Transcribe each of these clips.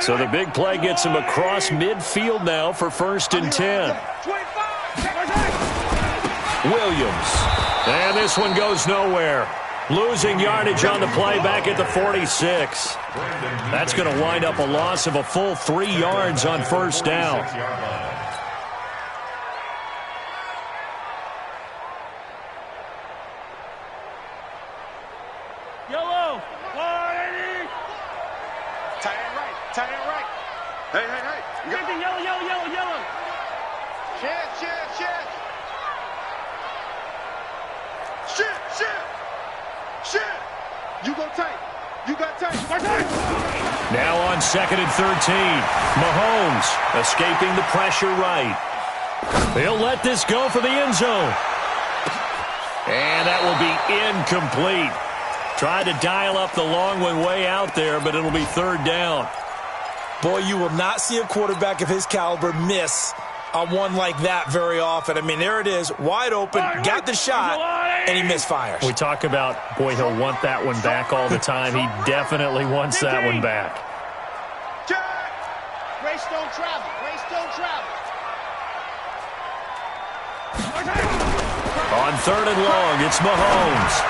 So the big play gets him across midfield now for 1st and 10. Williams. And this one goes nowhere. Losing yardage on the play back at the 46. That's going to wind up a loss of a full 3 yards on 1st down. Yellow. 180. Tight end right. Tight end right. Hey, hey, hey. You got Yellow, yellow, yellow, yellow. Shit, shit, shit. Shit, shit. Shit. You go tight. You got tight. Now on 2nd and 13. Mahomes escaping the pressure right. He'll let this go for the end zone. And that will be incomplete. Tried to dial up the long one way out there, but it'll be 3rd down. Boy, you will not see a quarterback of his caliber miss on one like that very often. I mean, there it is, wide open, got the shot, and he misfires. We talk about, boy, he'll want that one back all the time. He definitely wants that one back. Grace don't travel. Grace don't travel. On 3rd and long, it's Mahomes.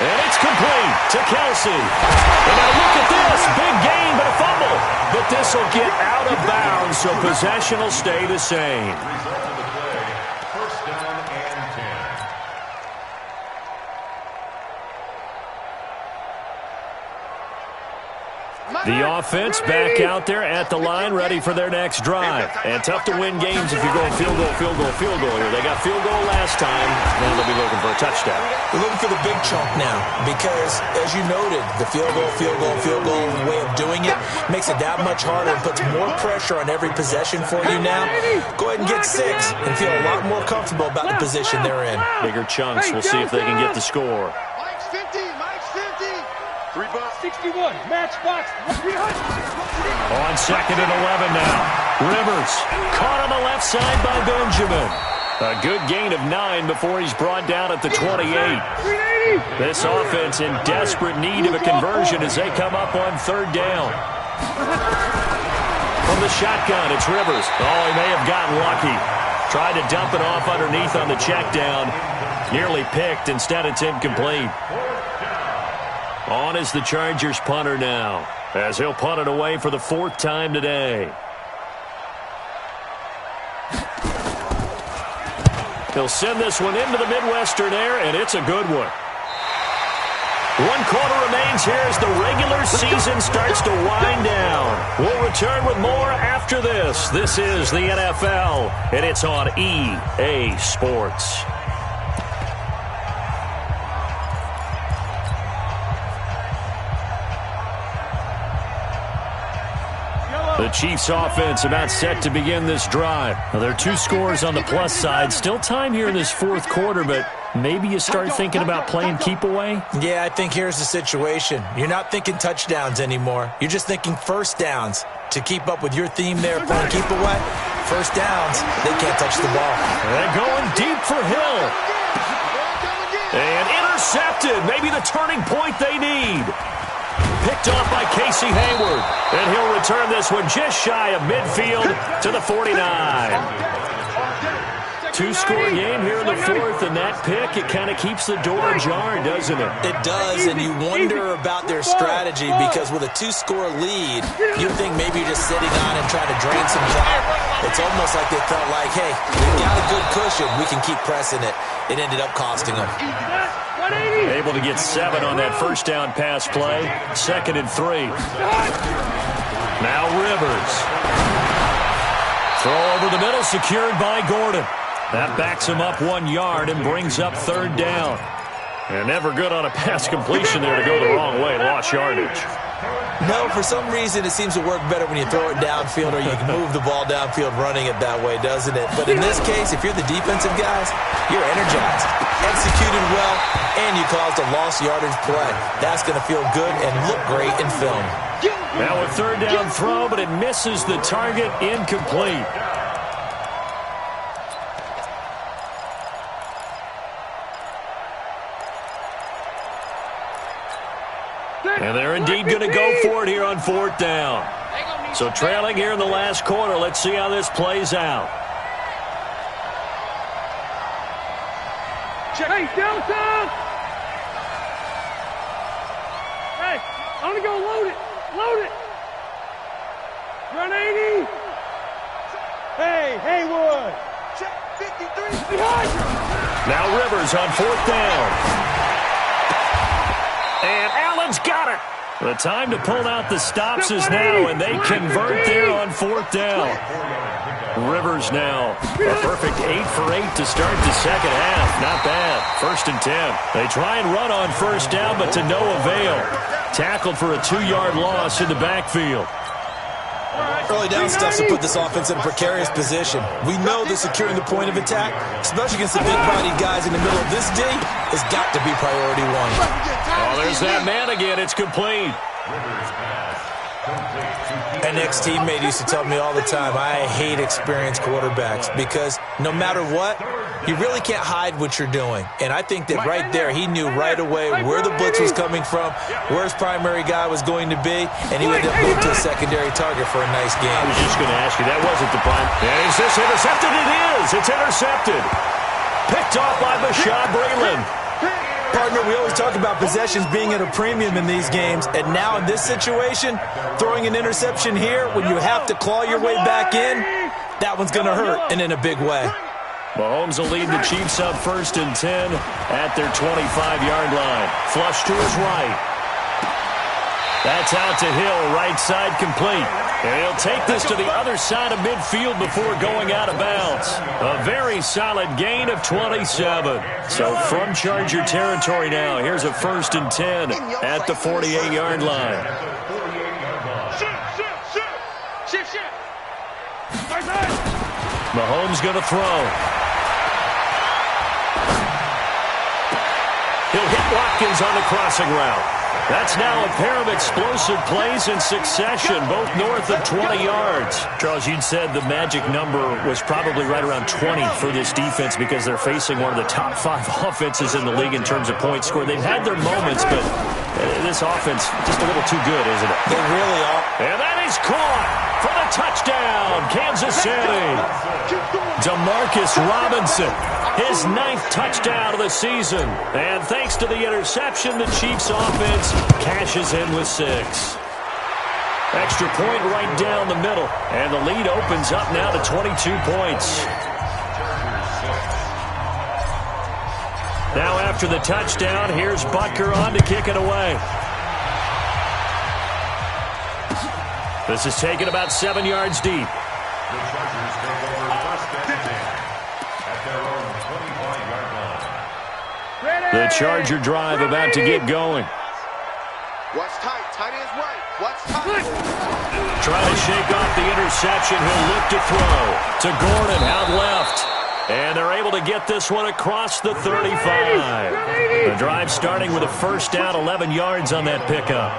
And it's complete to Kelsey. And now look at this. Big gain, but a fumble. But this will get out of bounds, so possession will stay the same. First down and 10. The offense back out there at the line, ready for their next drive. And tough to win games if you're going field goal, field goal, field goal here. They got field goal last time. Now they'll be looking for a touchdown. We're looking for the big chunk now because, as you noted, the field goal way of doing it makes it that much harder and puts more pressure on every possession for you now. Go ahead and get 6 and feel a lot more comfortable about the position they're in. Bigger chunks. We'll see if they can get the score. Mike's 50. Mike's 50. 3 bucks. 61. Match box. On 2nd and 11 now. Rivers caught on the left side by Benjamin. A good gain of 9 before he's brought down at the 28. This offense in desperate need of a conversion as they come up on 3rd down. From the shotgun, it's Rivers. Oh, he may have gotten lucky. Tried to dump it off underneath on the check down. Nearly picked. Instead, it's incomplete. On is the Chargers punter now, as he'll punt it away for the 4th time today. He'll send this one into the Midwestern air, and it's a good one. 1 quarter remains here as the regular season starts to wind down. We'll return with more after this. This is the NFL, and it's on EA Sports. The Chiefs offense about set to begin this drive. Now, there are 2 scores on the plus side. Still time here in this 4th quarter, but maybe you start thinking about playing keep away? Yeah, I think here's the situation. You're not thinking touchdowns anymore. You're just thinking 1st downs. To keep up with your theme there, playing keep away, 1st downs, they can't touch the ball. They're going deep for Hill. And intercepted. Maybe the turning point they need. Picked off by Casey Hayward. And he'll return this one just shy of midfield to the 49. 2-score game here in the 4th, and that pick, it kind of keeps the door ajar, doesn't it? It does, and you wonder about their strategy because with a 2-score lead, you think maybe you're just sitting on and trying to drain some clock. It's almost like they felt like, hey, we got a good cushion. We can keep pressing it. It ended up costing them. Able to get 7 on that 1st down pass play. 2nd and 3. Now Rivers. Throw over the middle, secured by Gordon. That backs him up 1 yard and brings up 3rd down. And never good on a pass completion there to go the wrong way. Lost yardage. No, for some reason it seems to work better when you throw it downfield or you can move the ball downfield running it that way, doesn't it? But in this case, if you're the defensive guys, you're energized, executed well, and you caused a lost yardage play. That's going to feel good and look great in film. Now a 3rd down throw, but it misses the target, incomplete. And they're indeed going to go for it here on 4th down. So trailing here in the last quarter. Let's see how this plays out. Hey, Delta! Hey, I'm gonna go load it. Load it. Run 80. Hey, Haywood. Check 53. Behind. Now Rivers on 4th down. And Allen's got it. The time to pull out the stops is now, and they convert there on 4th down. Rivers now a perfect 8 for 8 to start the second half. Not bad. 1st and 10. They try and run on 1st down, but to no avail. Tackled for a 2-yard loss in the backfield. Early down stuff to put this offense in a precarious position. We know that securing the point of attack, especially against the big-bodied guys in the middle of this D, has got to be priority one. Oh, there's that man again. It's complete. An ex-teammate used to tell me all the time, I hate experienced quarterbacks because no matter what, you really can't hide what you're doing. And I think that right there, he knew right away where the blitz was coming from, where his primary guy was going to be, and he would have moved to a secondary target for a nice game. I was just going to ask you, that wasn't the prime. And is this intercepted? It is. It's intercepted. Picked off by Bashaud Breeland. Partner, we always talk about possessions being at a premium in these games, and now in this situation, throwing an interception here when you have to claw your way back in, that one's going to hurt, and in a big way. Mahomes will lead the Chiefs up 1st and 10 at their 25-yard line. Flush to his right. That's out to Hill, right side complete. And he'll take this to the other side of midfield before going out of bounds. A very solid gain of 27. So from Charger territory now, here's a 1st and 10 at the 48-yard line. Shift. Mahomes going to throw. He'll hit Watkins on the crossing route. That's now a pair of explosive plays in succession, both north of 20 yards. Charles, you'd said the magic number was probably right around 20 for this defense because they're facing one of the top 5 offenses in the league in terms of points scored. They've had their moments, but this offense just a little too good, isn't it? They really are. And that is caught for the touchdown, Kansas City. Demarcus Robinson, his 9th touchdown of the season. And thanks to the interception, the Chiefs offense cashes in with 6. Extra point right down the middle. And the lead opens up now to 22 points. Now after the touchdown, here's Butker on to kick it away. This is taken about 7 yards deep. The Charger drive about to get going. Watch tight. Tight ends right. Watch tight. Trying to shake off the interception. He'll look to throw to Gordon out left. And they're able to get this one across the 35. The drive starting with a 1st down, 11 yards on that pickup.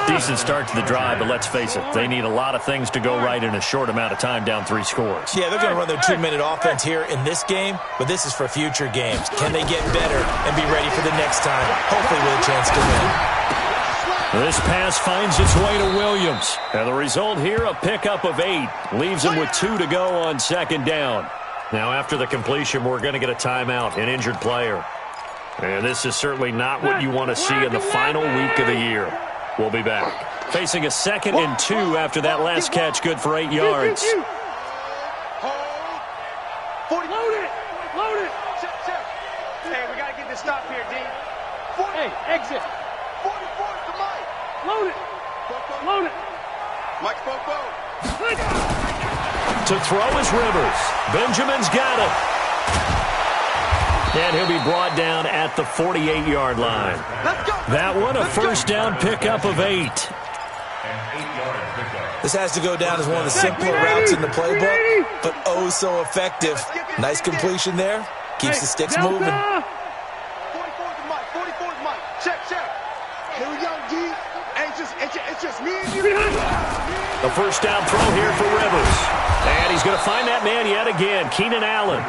Decent start to the drive, but let's face it, they need a lot of things to go right in a short amount of time, down 3 scores. Yeah, they're going to run their 2-minute offense here in this game, but this is for future games. Can they get better and be ready for the next time, hopefully with a chance to win? This pass finds its way to Williams. And the result here, a pickup of 8. Leaves him with 2 to go on 2nd down. Now after the completion, we're going to get a timeout, an injured player. And this is certainly not what you want to see in the final week of the year. We'll be back. Facing a 2nd and 2 after that last catch, good for 8 yards. Hold. 40. Load it. Check. Hey, we got to get this stop here, D. 40. Hey, exit. 44 to Mike. Load it. Mike Popo. To throw is Rivers. Benjamin's got it. And he'll be brought down at the 48-yard line. Let's go. That one, a 1st down pickup of 8. This has to go down as one of the simpler routes in the playbook, but oh so effective. Nice completion there. Keeps the sticks moving. 44 to Mike. Check. Here we go, D. It's just me and you. The 1st down throw here for Rivers. And he's going to find that man yet again, Keenan Allen.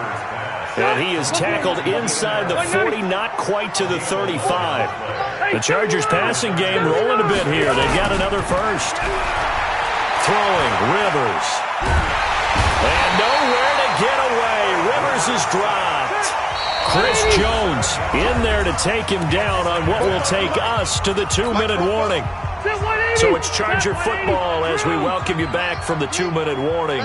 And he is tackled inside the 40, not quite to the 35. The Chargers passing game rolling a bit here. They've got another first. Throwing, Rivers. And nowhere to get away. Rivers is dropped. Chris Jones in there to take him down on what will take us to the 2-minute warning. So it's Charger football as we welcome you back from the 2-minute warning.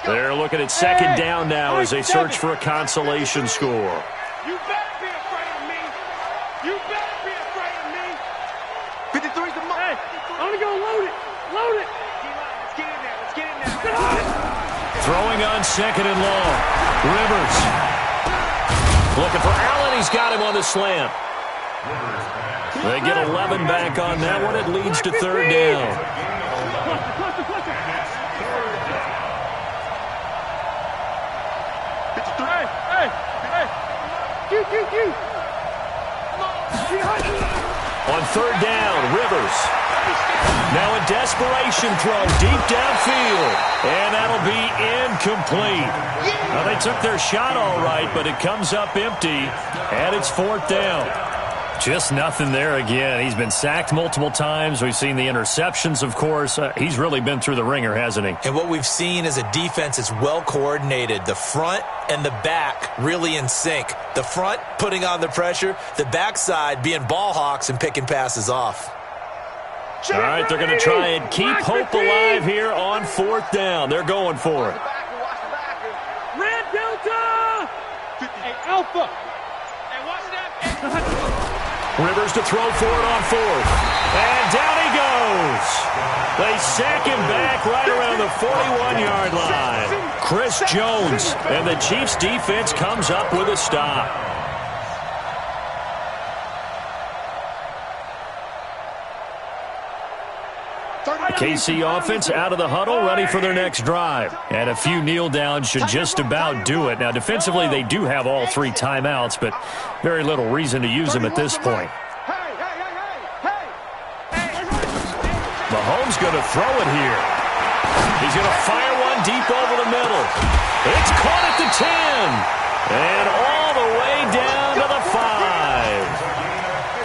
They're looking at second down now as they search for a consolation score. You better be afraid of me. You better be afraid of me. 53's the mark. Hey, I'm going to go load it. Load it. Let's get in there. Let's get in there. Throwing on second and long. Rivers. Looking for Allen. He's got him on the slant. They get 11 back on that one. It leads to third down. On third down, Rivers. Now a desperation throw deep downfield. And that'll be incomplete. Now they took their shot all right, but it comes up empty. And it's fourth down. Just nothing there again. He's been sacked multiple times. We've seen the interceptions, of course. He's really been through the ringer, hasn't he? And what we've seen is a defense that's well coordinated. The front and the back really in sync. The front putting on the pressure. The backside being ball hawks and picking passes off. All right, they're going to try and keep hope alive here on fourth down. They're going for it. Red Delta! Hey, Alpha! Hey, watch that. Rivers to throw for it on fourth. And down he goes. They sack him back right around the 41-yard line. Chris Jones. And the Chiefs' defense comes up with a stop. KC offense out of the huddle, ready for their next drive. And a few kneel downs should just about do it. Now, defensively, they do have all three timeouts, but very little reason to use them at this point. Mahomes going to throw it here. He's going to fire one deep over the middle. It's caught at the 10. And all the way down to the 5.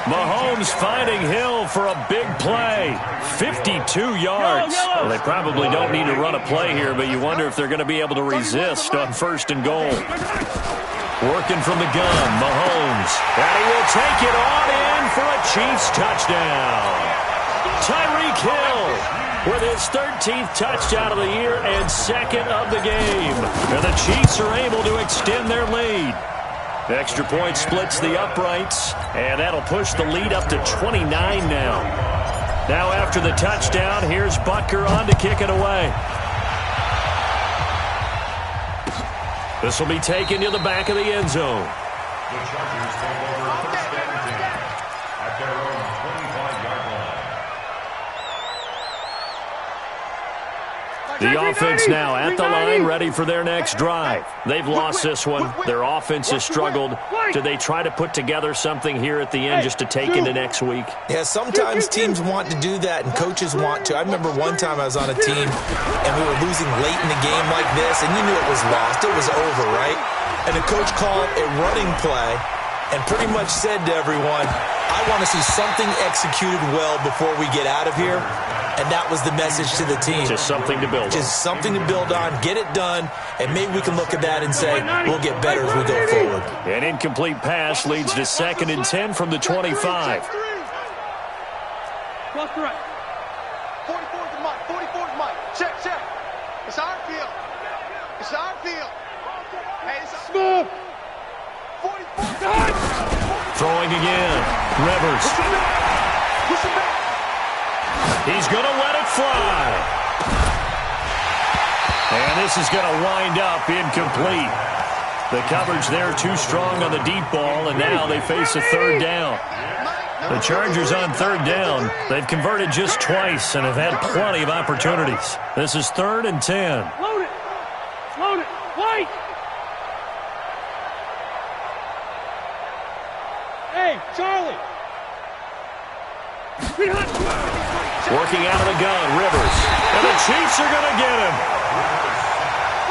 Mahomes finding Hill for a big play. 52 yards. Well, they probably don't need to run a play here, but you wonder if they're going to be able to resist on first and goal. Working from the gun, Mahomes. And he will take it on in for a Chiefs touchdown. Tyreek Hill with his 13th touchdown of the year and second of the game. And the Chiefs are able to extend their lead. Extra point splits the uprights, and that'll push the lead up to 29 now. Now after the touchdown, here's Butker on to kick it away. This will be taken to the back of the end zone. The Chargers take over first and 10 at their own 25-yard line. The offense now at the line, ready for their next drive. They've lost this one. Their offense has struggled. Do they try to put together something here at the end just to take into next week? Yeah, sometimes teams want to do that and coaches want to. I remember one time I was on a team and we were losing late in the game like this, and you knew it was lost. It was over, right? And the coach called a running play and pretty much said to everyone, I want to see something executed well before we get out of here. And that was the message to the team. Just something to build on. Just something to build on, get it done, and maybe we can look at that and say, we'll get better as we go forward. An incomplete pass leads to 2nd and 10 from the 25. Cross the right. 44's the mic. 44's the mic. Check, check. It's our field. It's our field. Hey, it's Smooth. 44. Throwing again. Rivers. Push it back. He's going to let it fly. And this is going to wind up incomplete. The coverage there too strong on the deep ball, and now they face a third down. The Chargers on third down. They've converted just twice and have had plenty of opportunities. This is 3rd and 10. Load it. Load it. Wait. Hey, Charlie. Working out of the gun, Rivers. And the Chiefs are going to get him.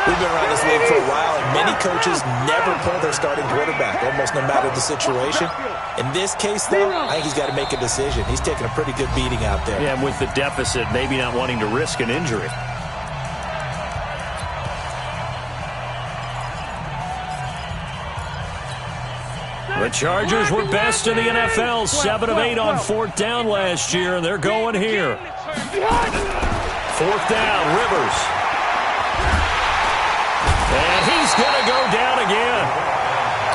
We've been around this league for a while, and many coaches never pull their starting quarterback, almost no matter the situation. In this case, though, I think he's got to make a decision. He's taking a pretty good beating out there. Yeah, and with the deficit, maybe not wanting to risk an injury. The Chargers were best in the NFL, 7 of 8 on 4th down last year, and they're going here. 4th down, Rivers. And he's going to go down again.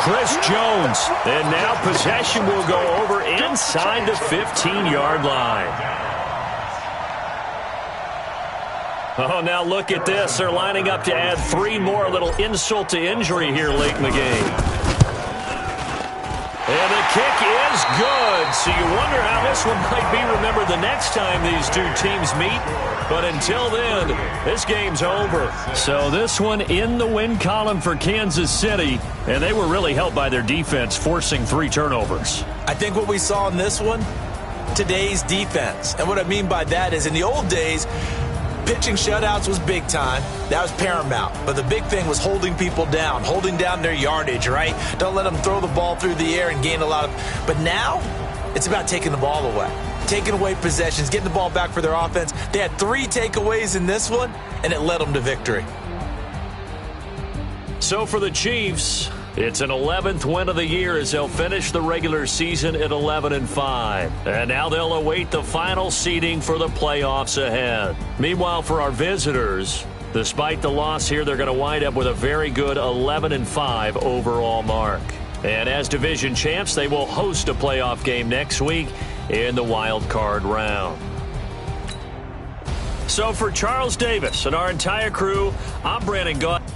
Chris Jones. And now possession will go over inside the 15-yard line. Oh, now look at this. They're lining up to add 3 more, a little insult to injury here late in the game. And the kick is good. So you wonder how this one might be remembered the next time these two teams meet. But until then, this game's over. So this one in the win column for Kansas City. And they were really helped by their defense, forcing 3 turnovers. I think what we saw in this one, today's defense. And what I mean by that is in the old days, pitching shutouts was big time. That was paramount. But the big thing was holding people down, holding down their yardage, right? Don't let them throw the ball through the air and gain a lot of... But now, it's about taking the ball away. Taking away possessions, getting the ball back for their offense. They had 3 takeaways in this one, and it led them to victory. So for the Chiefs, it's an 11th win of the year as they'll finish the regular season at 11-5. And now they'll await the final seeding for the playoffs ahead. Meanwhile, for our visitors, despite the loss here, they're going to wind up with a very good 11-5 overall mark. And as division champs, they will host a playoff game next week in the wild card round. So for Charles Davis and our entire crew, I'm Brandon Gaudin.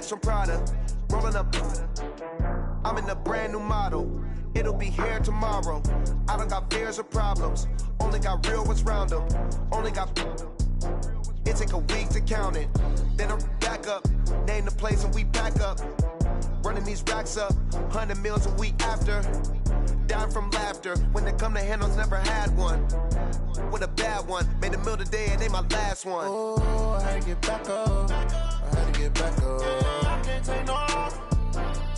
bags from Prada. Rolling up. I'm in a brand new model. It'll be here tomorrow. I don't got fears or problems. Only got real ones round them. Only got. It take a week to count it. Then I back up. Name the place and we back up. Running these racks up. 100 meals a week after. Dying from laughter. When they come to handles, never had one. With a bad one. Made a meal today and they my last one. Oh, I had to get back up. I had to get back up. Yeah, I can't take no off.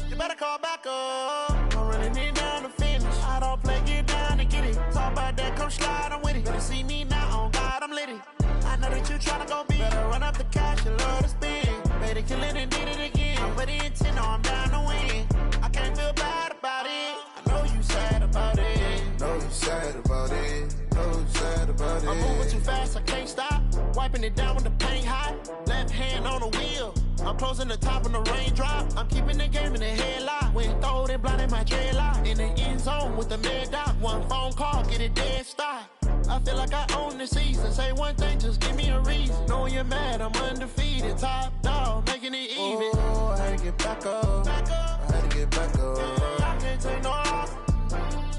You better call back up. I'm running it down to finish. I don't play, get down and get it. Talk about that, come slide, I'm with it. Better see me now, on God, I'm litty. I know that you tryna go big. Better run up the cash, you love to spend. Better kill it and did it again. I'm with the intent, no, I'm down to win. I can't feel bad about it. I know you sad about it. Know you sad about it. Know you sad about it. I'm moving too fast, I can't stop. Wiping it down with the paint hot. Left hand on the wheel. I'm closing the top on the raindrop. I'm keeping the game in the headlock. When throwed and blinded my dreadlock. In the end zone with the mad dot. One phone call, get it dead stop. I feel like I own the season. Say one thing, just give me a reason. Knowing you're mad, I'm undefeated. Top dog, making it even. Oh, I had to get back up. Back up. I had to get back up. Yeah, I can't take no off.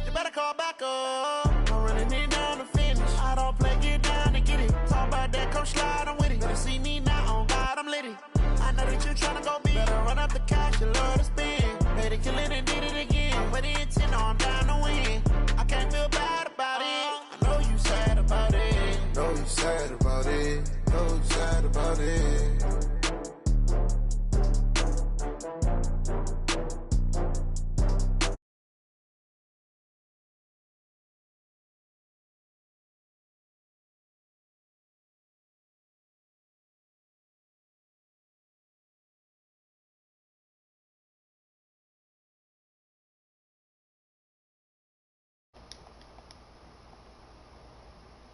You better call back up. I'm running it down to finish. I don't play, get down and get it. Talk about that, come slide, I'm with it. Better see me now, on God, I'm litty. I know that you tryna go big. Better run up the cash, you love to spend.